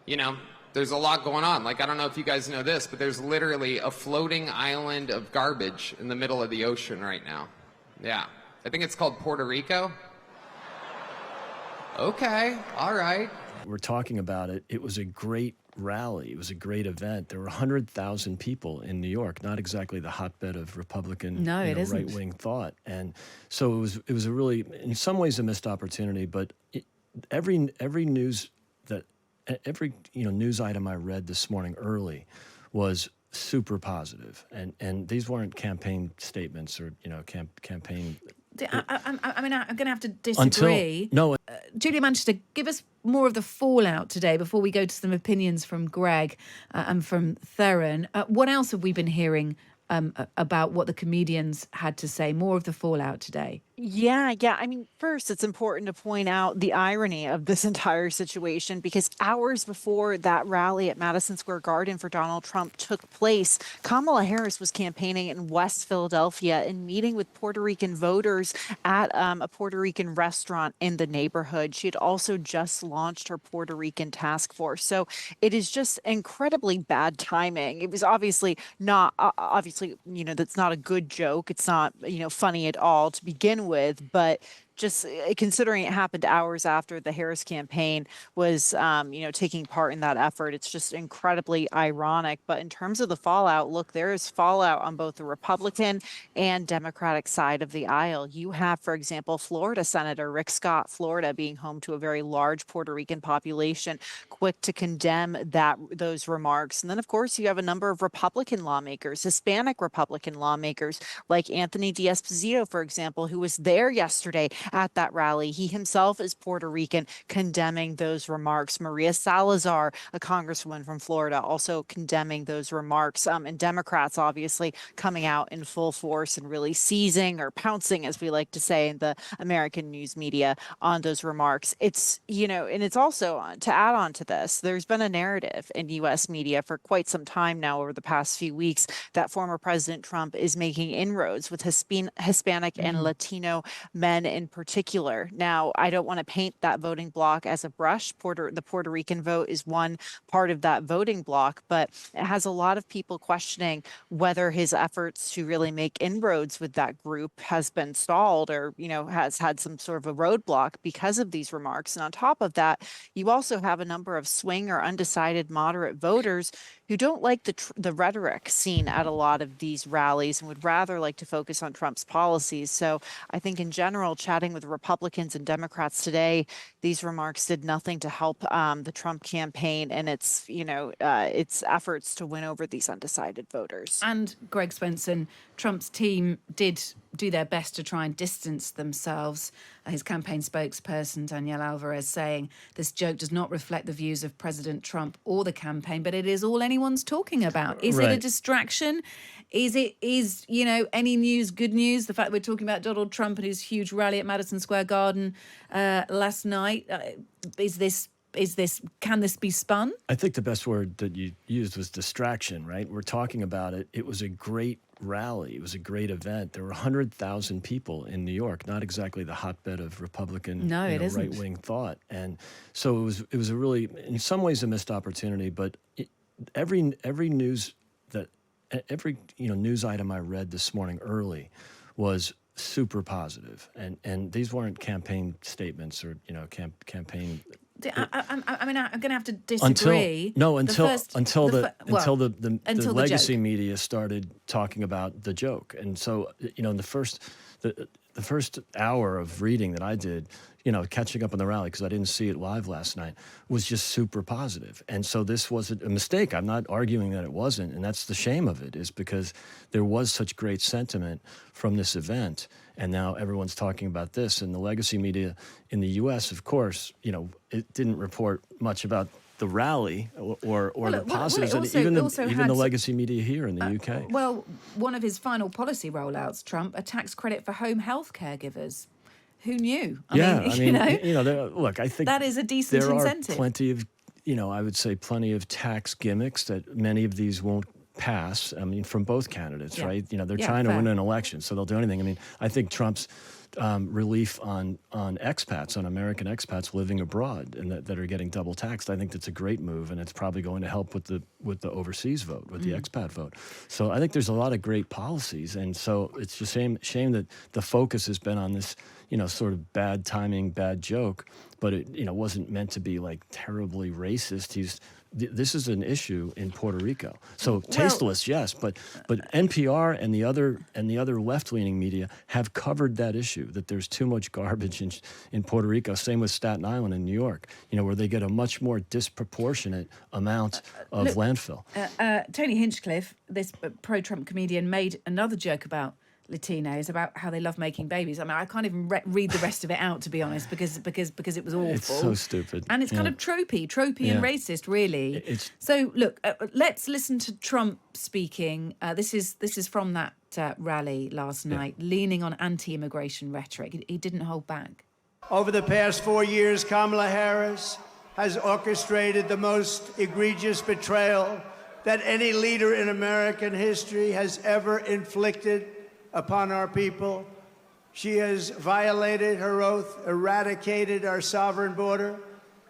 you know, there's a lot going on. Like, I don't know if you guys know this, but there's literally a floating island of garbage in the middle of the ocean right now. Yeah. I think it's called Puerto Rico. Okay. All right. We're talking about it. It was a great rally. It was a great event. There were 100,000 people in New York, not exactly the hotbed of Republican right-wing thought. And so it was a really, in some ways, a missed opportunity, but every news item I read this morning early was super positive. And these weren't campaign statements or, campaign. I mean, I'm going to have to disagree. Julia Manchester, give us more of the fallout today before we go to some opinions from Greg and from Theron. What else have we been hearing about what the comedians had to say? More of the fallout today. Yeah. I mean, first, it's important to point out the irony of this entire situation, because hours before that rally at Madison Square Garden for Donald Trump took place, Kamala Harris was campaigning in West Philadelphia and meeting with Puerto Rican voters at a Puerto Rican restaurant in the neighborhood. She had also just launched her Puerto Rican task force. So it is just incredibly bad timing. It was obviously not, that's not a good joke. It's not, funny at all to begin with, but just considering it happened hours after the Harris campaign was, taking part in that effort, it's just incredibly ironic. But in terms of the fallout, look, there is fallout on both the Republican and Democratic side of the aisle. You have, for example, Florida Senator Rick Scott, Florida being home to a very large Puerto Rican population, quick to condemn those remarks. And then, of course, you have a number of Republican lawmakers, Hispanic Republican lawmakers, like Anthony D'Esposito, for example, who was there yesterday at that rally. He himself is Puerto Rican, condemning those remarks. Maria Salazar, a congresswoman from Florida, also condemning those remarks. And Democrats obviously coming out in full force and really seizing or pouncing, as we like to say in the American news media, on those remarks. It's, and it's also, to add on to this, there's been a narrative in U.S. media for quite some time now over the past few weeks that former President Trump is making inroads with Hispanic and Latino men in particular. Now, I don't want to paint that voting bloc as a brush. The Puerto Rican vote is one part of that voting bloc, but it has a lot of people questioning whether his efforts to really make inroads with that group has been stalled or, has had some sort of a roadblock because of these remarks. And on top of that, you also have a number of swing or undecided moderate voters who don't like the rhetoric seen at a lot of these rallies and would rather like to focus on Trump's policies. So I think in general, chatting with Republicans and Democrats today, these remarks did nothing to help the Trump campaign and its efforts to win over these undecided voters. And Greg Swenson, Trump's team did do their best to try and distance themselves. His campaign spokesperson, Danielle Alvarez, saying this joke does not reflect the views of President Trump or the campaign, but it is all anyone's talking about. Is it a distraction? Is any news good news? The fact that we're talking about Donald Trump and his huge rally at Madison Square Garden last night, can this be spun? I think the best word that you used was distraction, right? We're talking about it. It was a great rally. It was a great event. There were 100,000 people in New York, not exactly the hotbed of Republican right-wing thought. And so it was a really, in some ways, a missed opportunity, but every news item I read this morning early was super positive. And these weren't campaign statements or, campaign. I mean, I'm going to have to disagree. Until the legacy media started talking about the joke. And so, in the first hour of reading that I did, catching up on the rally, because I didn't see it live last night, was just super positive. And so this wasn't a mistake. I'm not arguing that it wasn't. And that's the shame of it, is because there was such great sentiment from this event. And now everyone's talking about this. And the legacy media in the U.S., of course, it didn't report much about the rally or the positives. Even the legacy media here in the UK. Well, one of his final policy rollouts, Trump, a tax credit for home health caregivers. Who knew? Look, I think that is a decent incentive. There are plenty of, I would say plenty of tax gimmicks that many of these won't pass. I mean, from both candidates, right? They're trying to win an election, so they'll do anything. I mean, I think Trump's relief on expats, on American expats living abroad and that are getting double taxed. I think that's a great move, and it's probably going to help with the overseas vote, with the expat vote. So I think there's a lot of great policies, and so it's just shame that the focus has been on this, sort of bad timing, bad joke, but it, wasn't meant to be like terribly racist. This is an issue in Puerto Rico. So tasteless, yes, but NPR and the other left-leaning media have covered that issue, that there's too much garbage in Puerto Rico. Same with Staten Island in New York, where they get a much more disproportionate amount of landfill. Tony Hinchcliffe, this pro-Trump comedian, made another joke about Latinos, about how they love making babies. I mean, I can't even read the rest of it out, to be honest, because it was awful. It's so stupid. And it's kind of tropey and racist, really. So, look, let's listen to Trump speaking. This is from that rally last night, leaning on anti-immigration rhetoric. He didn't hold back. Over the past 4 years, Kamala Harris has orchestrated the most egregious betrayal that any leader in American history has ever inflicted upon our people. She has violated her oath, eradicated our sovereign border,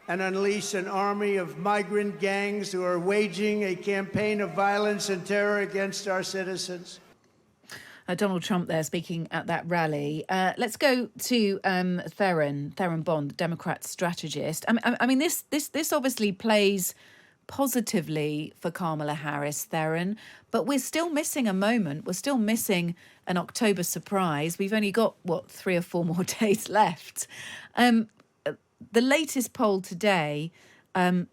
and unleashed an army of migrant gangs who are waging a campaign of violence and terror against our citizens. Donald Trump there speaking at that rally. Let's go to Theron Bond, the Democrat strategist. I mean, this obviously plays positively for Kamala Harris, Theron, but we're still missing a moment. We're still missing an October surprise. We've only got, 3 or 4 more days left. The latest poll today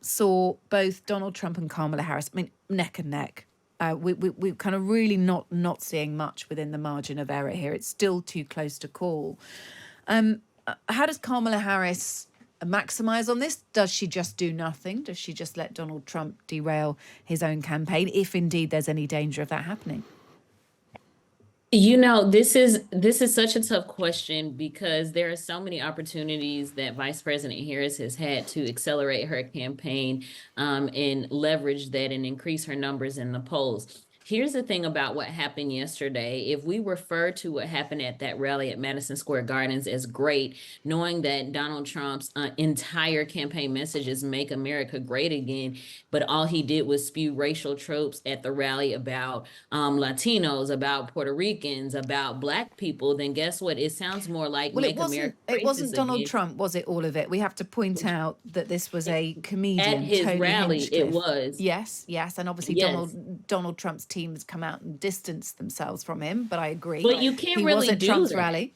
saw both Donald Trump and Kamala Harris, neck and neck. We're kind of really not seeing much within the margin of error here. It's still too close to call. How does Kamala Harris maximize on this? Does she just do nothing? Does she just let Donald Trump derail his own campaign, if indeed there's any danger of that happening? This is such a tough question because there are so many opportunities that Vice President Harris has had to accelerate her campaign and leverage that and increase her numbers in the polls. Here's the thing about what happened yesterday. If we refer to what happened at that rally at Madison Square Gardens as great, knowing that Donald Trump's entire campaign message is make America great again, but all he did was spew racial tropes at the rally about Latinos, about Puerto Ricans, about Black people, then guess what? It sounds more like make America great. It wasn't Donald Trump, was it, all of it? We have to point out that this was a comedian. At his Tony rally, Hinchcliffe. it was. Yes, and obviously Donald Trump's team has come out and distanced themselves from him, but I agree. But you can't really do Trump's that. rally.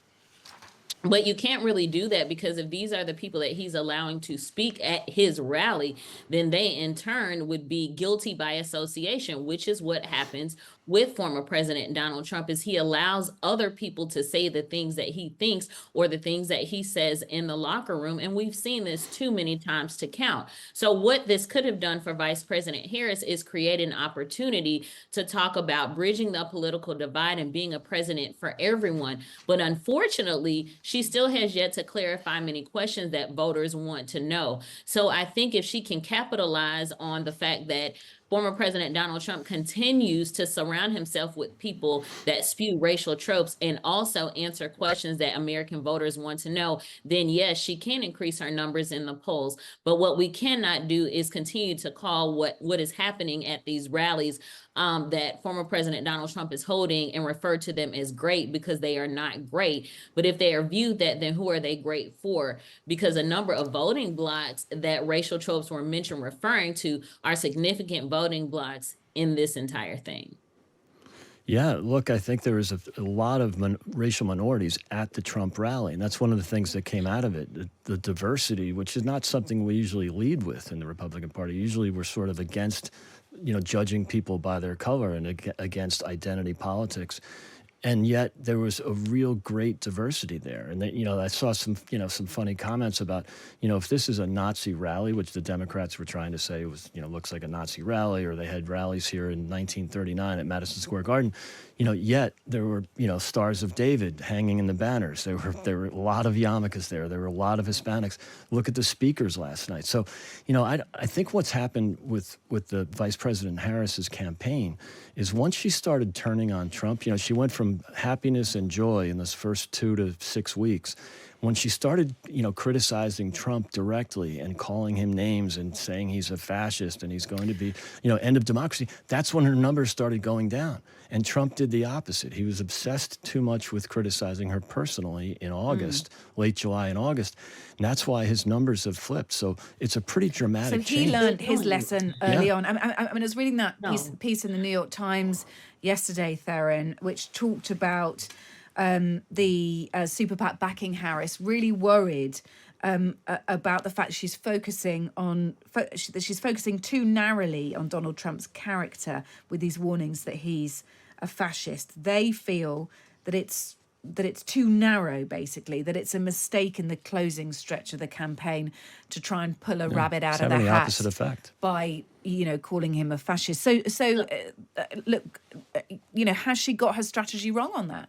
But you can't really do that because if these are the people that he's allowing to speak at his rally, then they in turn would be guilty by association, which is what happens with former President Donald Trump is he allows other people to say the things that he thinks or the things that he says in the locker room. And we've seen this too many times to count. So what this could have done for Vice President Harris is create an opportunity to talk about bridging the political divide and being a president for everyone. But unfortunately, she still has yet to clarify many questions that voters want to know. So I think if she can capitalize on the fact that former President Donald Trump continues to surround himself with people that spew racial tropes and also answer questions that American voters want to know, then yes, she can increase her numbers in the polls. But what we cannot do is continue to call what is happening at these rallies that former President Donald Trump is holding and refer to them as great because they are not great. But if they are viewed that, then who are they great for? Because a number of voting blocks that racial tropes were mentioned referring to are significant voting blocks in this entire thing. Yeah, look, I think there was a lot of racial minorities at the Trump rally, and that's one of the things that came out of it, the diversity, which is not something we usually lead with in the Republican Party. Usually we're sort of against, judging people by their color and against identity politics. And yet there was a real great diversity there. And I saw some funny comments about, if this is a Nazi rally, which the Democrats were trying to say was, looks like a Nazi rally, or they had rallies here in 1939 at Madison Square Garden, yet there were, Stars of David hanging in the banners. There were a lot of yarmulkes there. There were a lot of Hispanics. Look at the speakers last night. So, I think what's happened with the Vice President Harris's campaign is once she started turning on Trump, she went from from happiness and joy in those first 2 to 6 weeks. When she started, criticizing Trump directly and calling him names and saying he's a fascist and he's going to be, end of democracy, that's when her numbers started going down. And Trump did the opposite. He was obsessed too much with criticizing her personally in August, late July and August. And that's why his numbers have flipped. So it's a pretty dramatic change. So he learned his lesson early on. I was reading that piece in the New York Times yesterday, Theron, which talked about the Super PAC backing Harris, really worried about the fact she's focusing too narrowly on Donald Trump's character with these warnings that he's a fascist. They feel that it's too narrow, basically, that it's a mistake in the closing stretch of the campaign to try and pull a rabbit out of the hat opposite effect by calling him a fascist. So look, has she got her strategy wrong on that?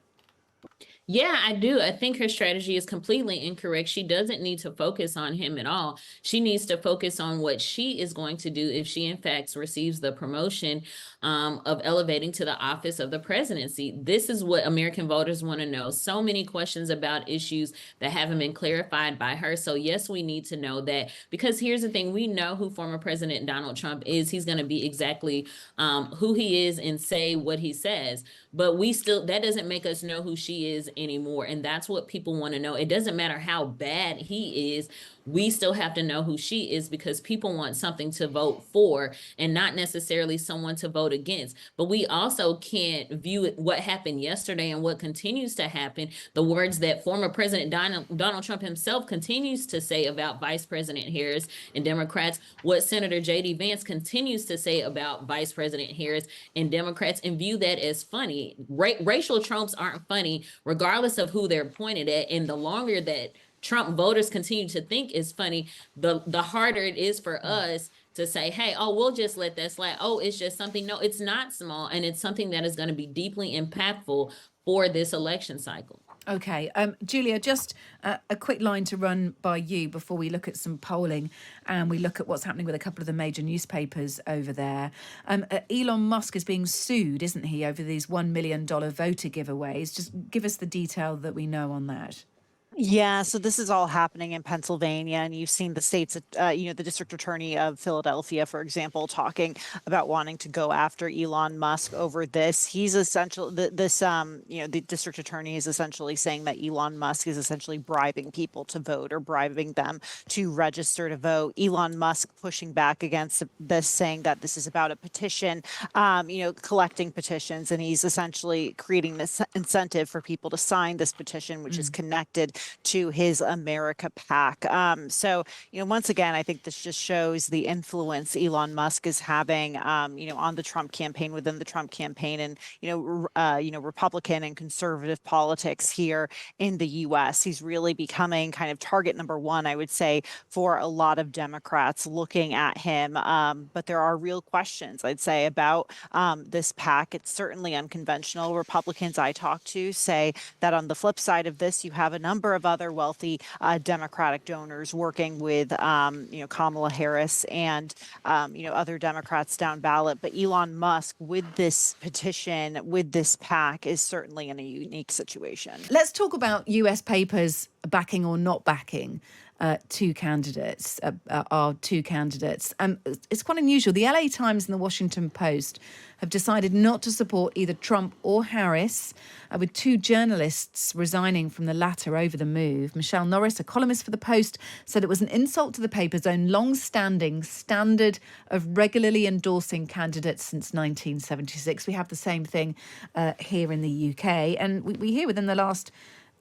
Yeah, I do. I think her strategy is completely incorrect. She doesn't need to focus on him at all. She needs to focus on what she is going to do if she, in fact, receives the promotion of elevating to the office of the presidency. This is what American voters want to know. So many questions about issues that haven't been clarified by her. So, yes, we need to know that, because here's the thing. We know who former President Donald Trump is. He's going to be exactly who he is and say what he says. But that doesn't make us know who she is anymore. And that's what people want to know. It doesn't matter how bad he is. We still have to know who she is, because people want something to vote for and not necessarily someone to vote against. But we also can't view what happened yesterday and what continues to happen, the words that former President Donald Trump himself continues to say about Vice President Harris and Democrats, what Senator J.D. Vance continues to say about Vice President Harris and Democrats, and view that as funny. Racial tropes aren't funny, regardless of who they're pointed at. And the longer that Trump voters continue to think is funny, the harder it is for us to say, hey, we'll just let that slide. It's just something. No, it's not small. And it's something that is going to be deeply impactful for this election cycle. Okay. Julia, just a quick line to run by you before we look at some polling and we look at what's happening with a couple of the major newspapers over there. Elon Musk is being sued, isn't he, over these $1 million voter giveaways? Just give us the detail that we know on that. Yeah, so this is all happening in Pennsylvania, and you've seen the state's, the district attorney of Philadelphia, for example, talking about wanting to go after Elon Musk over this. He's the district attorney is essentially saying that Elon Musk is essentially bribing people to vote or bribing them to register to vote. Elon Musk pushing back against this, saying that this is about a petition, collecting petitions, and he's essentially creating this incentive for people to sign this petition, which is connected to his America PAC. Once again, I think this just shows the influence Elon Musk is having, on the Trump campaign, within the Trump campaign, and, Republican and conservative politics here in the U.S. He's really becoming kind of target number one, I would say, for a lot of Democrats looking at him. But there are real questions, I'd say, about this PAC. It's certainly unconventional. Republicans I talk to say that on the flip side of this, you have a number of other wealthy Democratic donors working with, Kamala Harris and, other Democrats down ballot. But Elon Musk, with this petition, with this PAC, is certainly in a unique situation. Let's talk about US papers backing or not backing our two candidates. It's quite unusual. The LA Times and the Washington Post have decided not to support either Trump or Harris, with two journalists resigning from the latter over the move. Michelle Norris, a columnist for the Post, said it was an insult to the paper's own long-standing standard of regularly endorsing candidates since 1976. We have the same thing here in the UK. And we hear within the last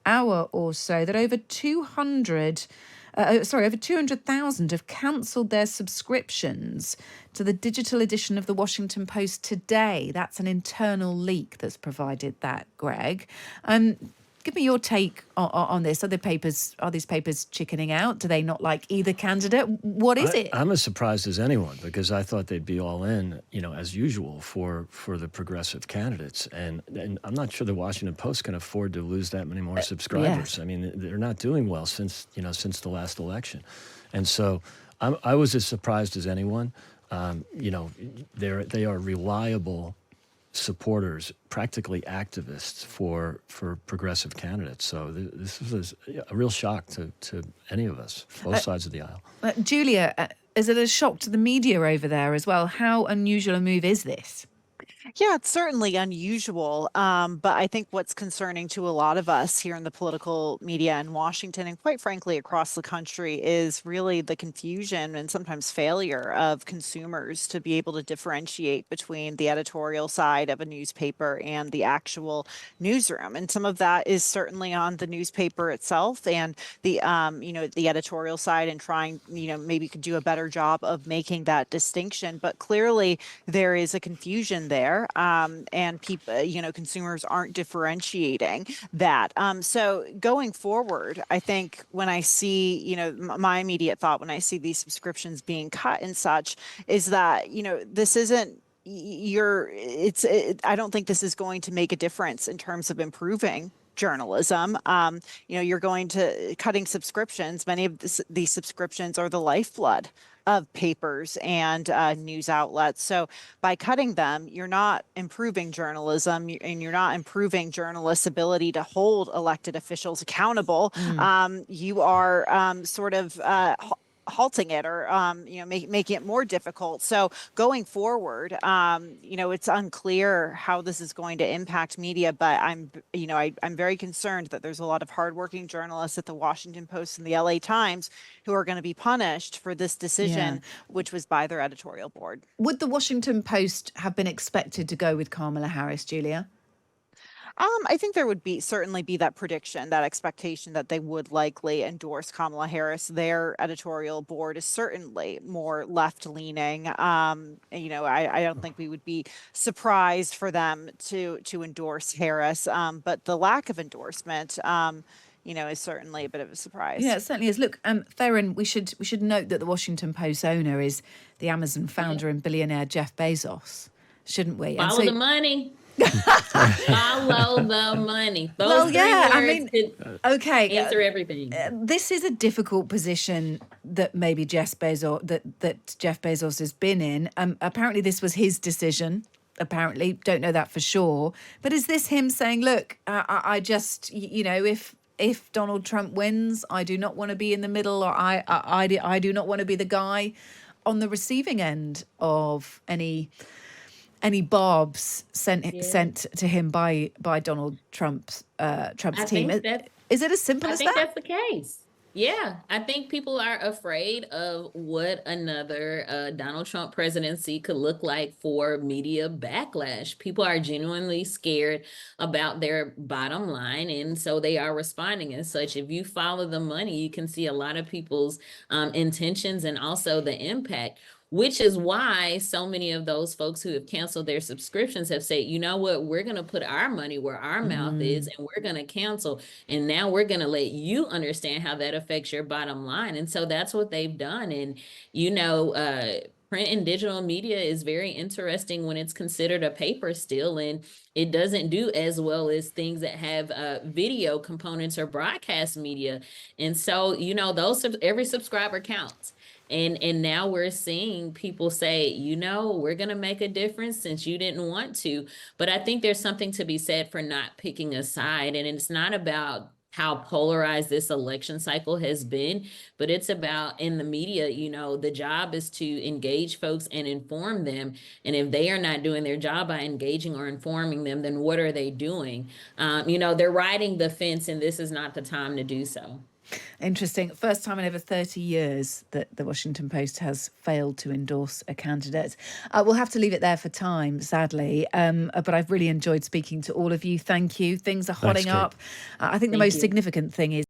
hour or so that over 200,000 have cancelled their subscriptions to the digital edition of the Washington Post today. That's an internal leak that's provided that, Greg. Give me your take on this. Are these papers chickening out? Do they not like either candidate? What is it? I'm as surprised as anyone, because I thought they'd be all in, as usual, for the progressive candidates. And I'm not sure the Washington Post can afford to lose that many more subscribers. Yeah. I mean, they're not doing well since the last election. And so I was as surprised as anyone. They are reliable supporters, practically activists for progressive candidates. So this was a real shock to any of us, both sides of the aisle. Julia, is it a shock to the media over there as well? How unusual a move is this? Yeah, it's certainly unusual. But I think what's concerning to a lot of us here in the political media in Washington and quite frankly across the country is really the confusion and sometimes failure of consumers to be able to differentiate between the editorial side of a newspaper and the actual newsroom. And some of that is certainly on the newspaper itself and the the editorial side and trying, maybe could do a better job of making that distinction. But clearly there is a confusion there. And people, consumers aren't differentiating that. So going forward, I think when I see, my immediate thought when I see these subscriptions being cut and such is that, this isn't I don't think this is going to make a difference in terms of improving journalism. You're going to cutting subscriptions. Many of these subscriptions are the lifeblood of papers and news outlets. So by cutting them, you're not improving journalism and you're not improving journalists' ability to hold elected officials accountable. You are sort of halting it or making it more difficult. So going forward, it's unclear how this is going to impact media, but I'm very concerned that there's a lot of hardworking journalists at the Washington Post and the LA Times who are going to be punished for this decision, which was by their editorial board. Would the Washington Post have been expected to go with Kamala Harris, Julia? I think there would certainly be that prediction, that expectation that they would likely endorse Kamala Harris. Their editorial board is certainly more left-leaning. I don't think we would be surprised for them to endorse Harris, but the lack of endorsement, is certainly a bit of a surprise. Yeah, it certainly is. Look, Theron, we should note that the Washington Post owner is the Amazon founder and billionaire Jeff Bezos, shouldn't we? Follow the money. Follow the money. Those okay, answer everything. This is a difficult position that maybe Jeff Bezos has been in. Apparently, this was his decision. Apparently, don't know that for sure. But is this him saying, "Look, I just, if Donald Trump wins, I do not want to be in the middle, or I do not want to be the guy on the receiving end of any barbs sent to him by Donald Trump's team." Is it as simple as that? I think that's the case. Yeah, I think people are afraid of what another Donald Trump presidency could look like for media backlash. People are genuinely scared about their bottom line, and so they are responding as such. If you follow the money, you can see a lot of people's intentions and also the impact. Which is why so many of those folks who have canceled their subscriptions have said, you know what, we're going to put our money where our mouth is and we're going to cancel. And now we're going to let you understand how that affects your bottom line. And so that's what they've done. And, print and digital media is very interesting when it's considered a paper still, and it doesn't do as well as things that have video components or broadcast media. And so, every subscriber counts. And now we're seeing people say, we're going to make a difference since you didn't want to. But I think there's something to be said for not picking a side. And it's not about how polarized this election cycle has been, but it's about in the media, the job is to engage folks and inform them. And if they are not doing their job by engaging or informing them, then what are they doing? They're riding the fence, and this is not the time to do so. Interesting. First time in over 30 years that the Washington Post has failed to endorse a candidate. We'll have to leave it there for time, sadly. But I've really enjoyed speaking to all of you. Thank you. Things are hotting up. I think the most significant thing is